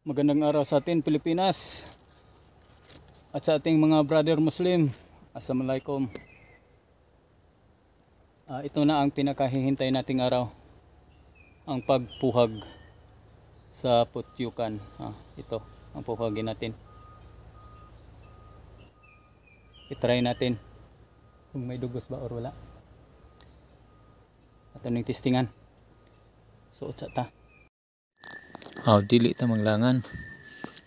Magandang araw sa atin Pilipinas at sa ating mga brother Muslim. Assalamualaikum. Ito na ang pinakahihintay nating araw, ang pagpuhag sa putyukan. Ito ang puhagin natin. I-try natin kung may dugos ba or wala. At anong testingan. Suot sa ta. Dili ta manglangan.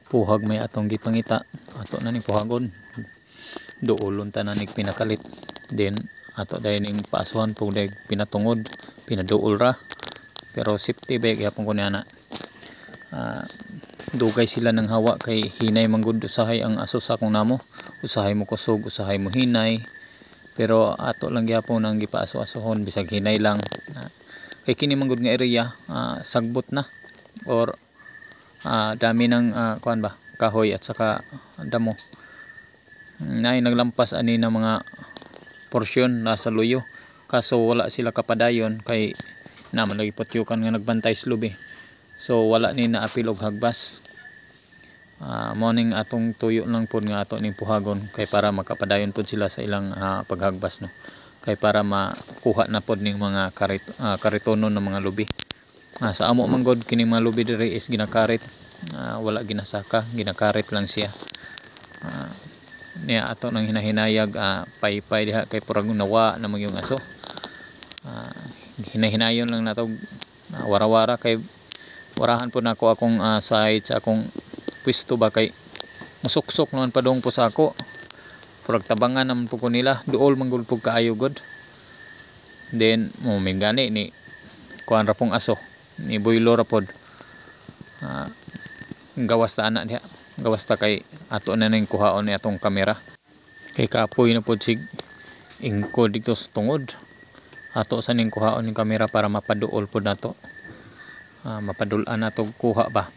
Puhag may atong gipangita. Ato na ning puhagon. Duolon ta na ning pinakalit. Then ato dahil ning paasuhan po dahil pinatungod. Pinaduol ra. Pero safety bag yapon ko niya na. Dugay sila ng hawa kay hinay manggod usahay ang aso sa akong namo. Usahay mo kusog, usahay mo hinay. Pero ato lang yapon ang gipaaso-asohon bisag hinay lang. Kay kini manggod nga area sagbot na or dami ng kuan ba kahoy at saka damo nay naglampas ani na mga porsyon nasa luyo, kaso wala sila kapadayon kay naman lagi putyukan nga nagbantay sa lubi, so wala ni naapil og hagbas. Morning atong tuyo lang pod nga ato ning puhagon kay para makapadayon pod sila sa ilang paghagbas, no, kay para makuha na pod ning mga karitonon ng mga lubi. Sa amo manggod kining mga lubi diri is ginakarit, wala ginasaka, ginakarit lang siya. Niya ato nang hinahinayag paypay diha kay purag nawa na yung aso. Hinahinayon lang nato wara-wara kay warahan po nako akong side sa akong pwesto ba kay musuksok naman padong po sa ako. Purag tabangan naman po ko nila, duol manggod po kaayo god. Then mo mingani ni kuan ra pong aso ni boylo ra pod. Gawas ta anak diha, gawas ta kay ato na ning kuhaon ni atong kamera kay kapoy na pod sig ingko dito sa tungod. Ato sa ning kuhaon ning kamera para mapaduol pod nato, mapadulan nato kuha ba.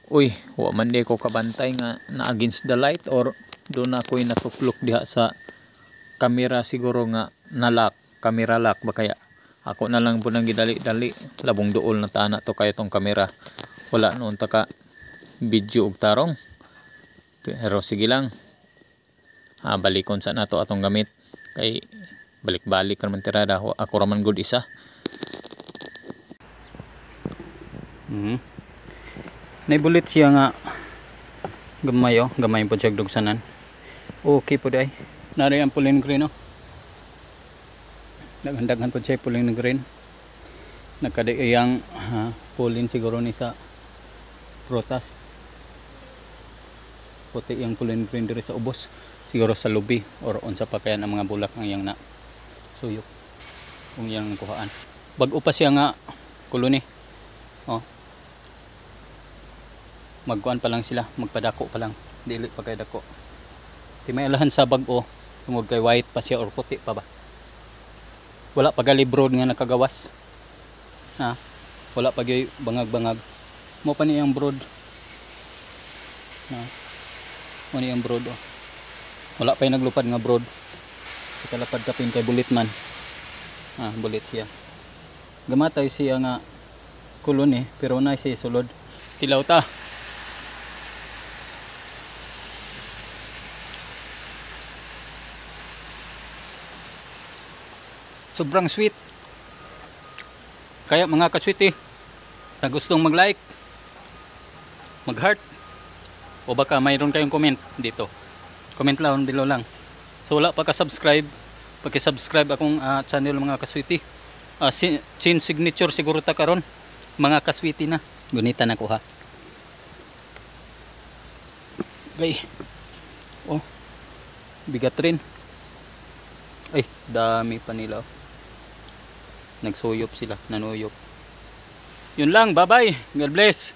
Uy, wa man di ko kabantay nga na against the light or do na ko'y natuklok diha sa kamera, siguro nga nalak, camera lock ba kaya. Ako na lang po nang gidali-dali, labong duol na tana to kayo tong kamera. Wala noon taka video og tarong. Pero sige lang. Balikon sa nato atong gamit. Kay balik-balik ka naman tirada. Ako raman good isa. Naibulit siya nga gamay gamay po siya dugsanan. Okay po day. Nari ang pulin green Daghan po siya pulin na green. Nagkadaiyang pulin siguro ni sa prutas. Puti yung pulin green diri sa ubos. Siguro sa lubi or unsa pa kaya ng mga bulak ang yang na suyok. Kung yang kuhaan. Bag-o pa siya nga koloni. Magkuan pa lang sila, magpadako pa lang. Dili pa kay dako. Di may alahan sa bag-o tungod kay white pa siya or puti pa ba. Wala pa gali broad nga nakagawas. Wala pa gali bangag-bangag. Mo pa niyang broad. Mo niyang broad. Wala pa yung naglupad nga broad. Sa kalapad kapin kay bulit man. Bulit siya. Gamatay siya nga kulon pero na siya sulod. Tilaw ta. Sobrang sweet. Kaya mga kasweet na gustong mag-like, mag-heart, o baka mayroon kayong comment dito. Comment lang below lang. So wala pa ka-subscribe, paki-subscribe akong channel mga kasweet. Chin signature siguro ta karon mga kasweet na. Gunita na ko ha. Okay. Bigat rin. Ay, dami pa nila. Nagsuyop sila, nanuyop. Yun lang, bye bye. God bless.